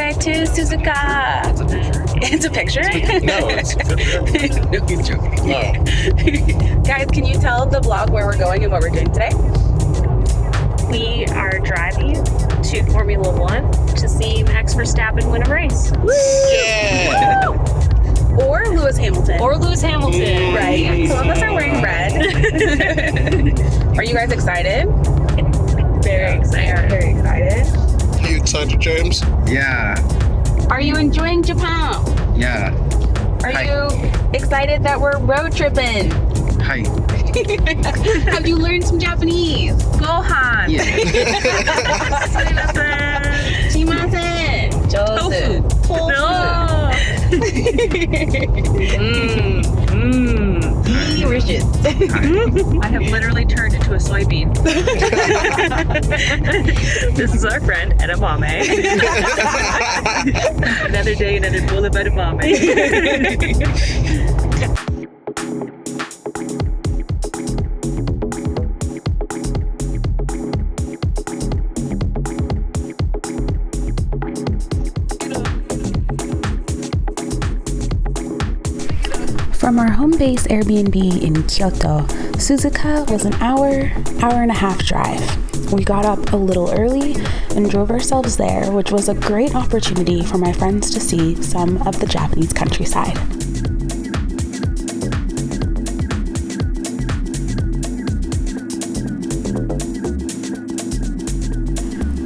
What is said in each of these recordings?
back to Suzuka. It's a picture. No, it's a picture. No, he's joking. No. Guys, can you tell the vlog where we're going and what we're doing today? We are driving to Formula One to see Max Verstappen win a race. Yeah. Or Lewis Hamilton. Or Lewis Hamilton. Right. Some of us are wearing red. Are you guys excited? Very excited. Very excited. Are you excited, James? Yeah, Are you enjoying Japan? yeah. Are Hi. you excited that we're road tripping? Hi. Have you learned some Japanese? Gohan. Yeah. Shimasen. Tofu. No. Delicious. I have literally turned into a soybean. This is our friend edamame. Another day, another bowl of edamame. From our home base Airbnb in Kyoto, Suzuka was an hour and a half drive. We got up a little early and drove ourselves there, which was a great opportunity for my friends to see some of the Japanese countryside.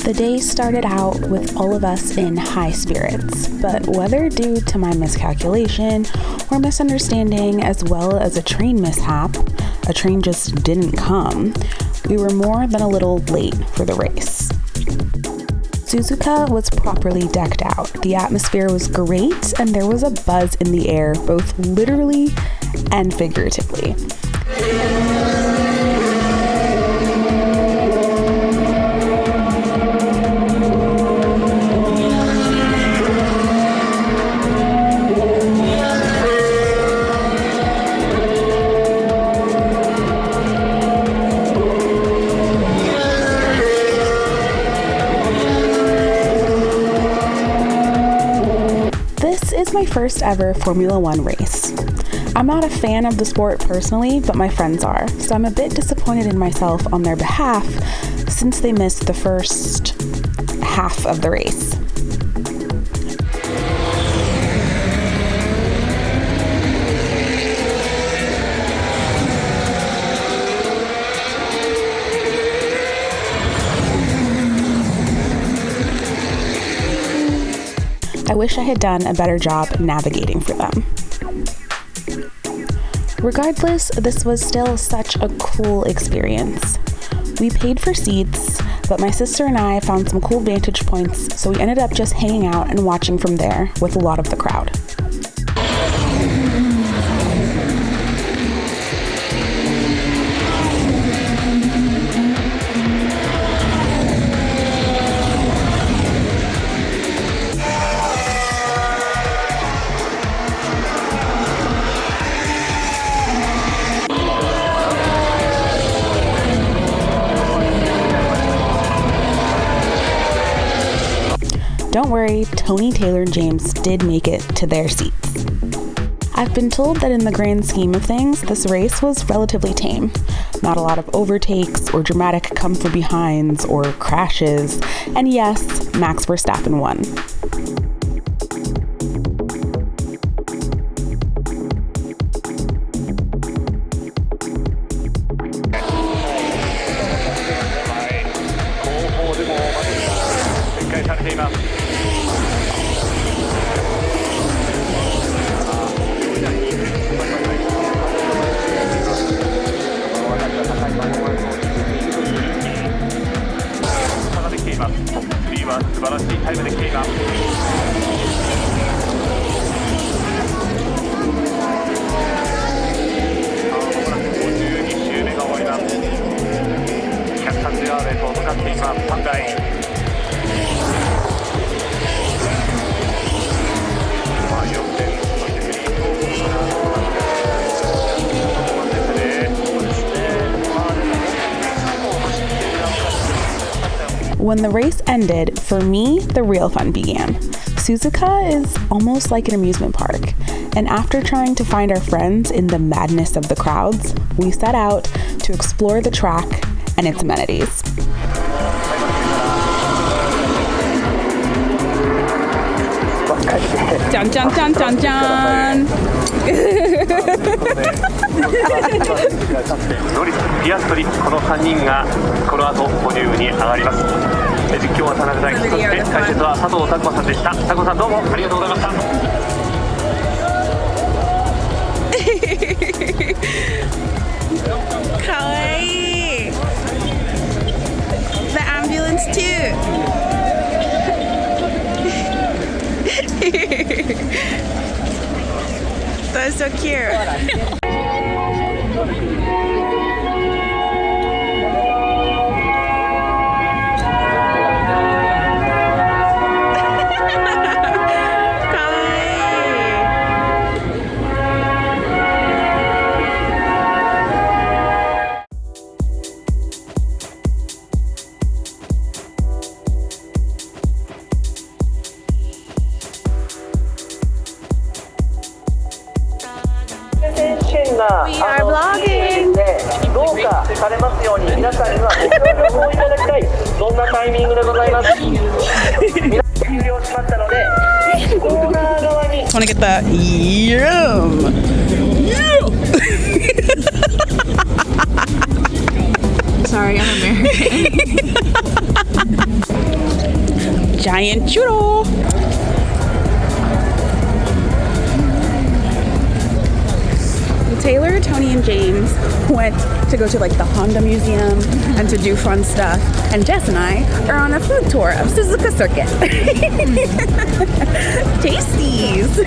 The day started out with all of us in high spirits, but whether due to my miscalculation or misunderstanding as well as a train mishap, a train just didn't come, we were more than a little late for the race. Suzuka was properly decked out. The atmosphere was great and there was a buzz in the air, both literally and figuratively. This is my first ever Formula One race. I'm not a fan of the sport personally, but my friends are, so I'm a bit disappointed in myself on their behalf since they missed the first half of the race. I wish I had done a better job navigating for them. Regardless, this was still such a cool experience. We paid for seats, but my sister and I found some cool vantage points, so we ended up just hanging out and watching from there with a lot of the crowd. Don't worry, Tony, Taylor, and James did make it to their seats. I've been told that in the grand scheme of things, this race was relatively tame. Not a lot of overtakes or dramatic come from behinds or crashes, and yes, Max Verstappen won. When the race ended, for me, the real fun began. Suzuka is almost like an amusement park, and after trying to find our friends in the madness of the crowds, we set out to explore the track and its amenities. Dun dun dun dun dun. ノリス、ピアストリ、この3人がこの後ポディウムに上がります。実況は田中大樹、そして解説は佐藤拓磨さんでした。拓磨さんどうもありがとうございました。かわいい。The ambulance too. That's so cute. We are vlogging. どうかされますように皆さんにはご協力をいただきたい、そんなタイミングでございます。皆さん終了しましたので、コーナー側に Want to get the yum. Sorry, I'm American. Giant churro. Taylor, Tony, and James went to go to like the Honda Museum and to do fun stuff. And Jess and I are on a food tour of Suzuka Circuit. Tasties!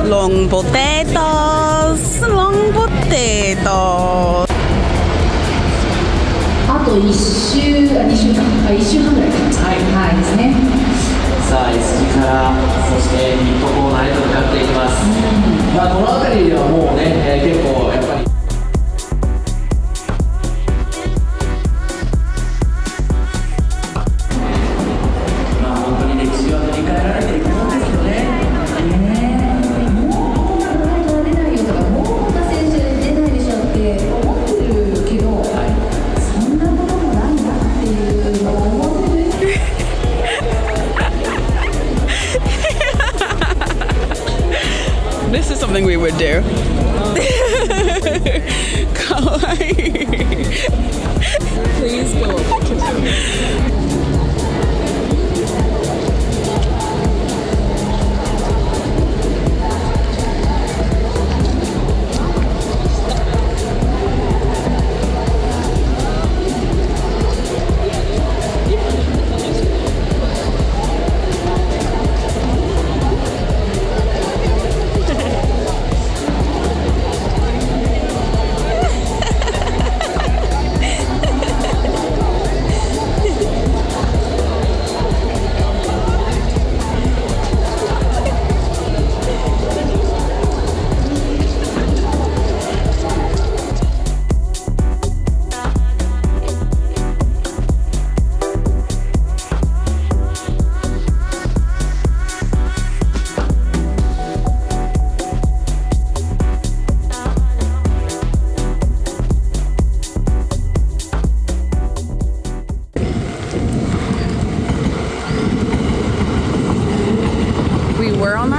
Long potatoes, long potatoes. あと1週、2週間、1週半ぐらいかな。はいですね。さあ S 字からそしてミッドコーナーへと向かっていきます。まあこの辺りではもうね、結構やっぱり。まあ本当に歴史は塗り替えられていくもんですよね。This is something we would do. Kawaii. Please go.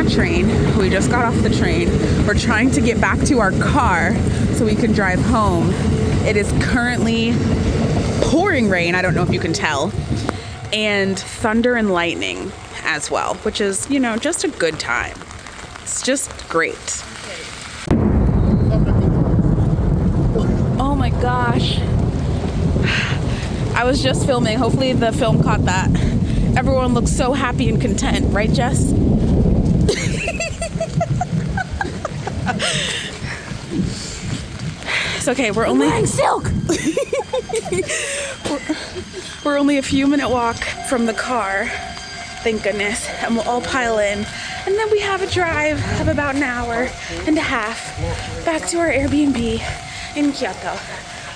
train. We just got off the train. We're trying to get back to our car so we can drive home. It is currently pouring rain. I don't know if you can tell. And thunder and lightning as well, which is, you know, just a good time. It's just great. Oh my gosh. I was just filming. Hopefully the film caught that. Everyone looks so happy and content, right, Jess? It's okay. We're only wearing silk. we're only a few minute walk from the car. Thank goodness. And we'll all pile in. And then we have a drive of about an hour and a half back to our Airbnb in Kyoto.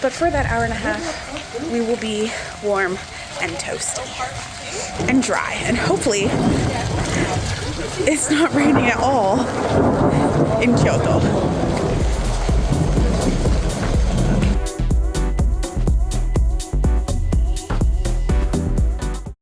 But for that hour and a half, we will be warm and toasty and dry. And hopefully, it's not raining at all in Kyoto.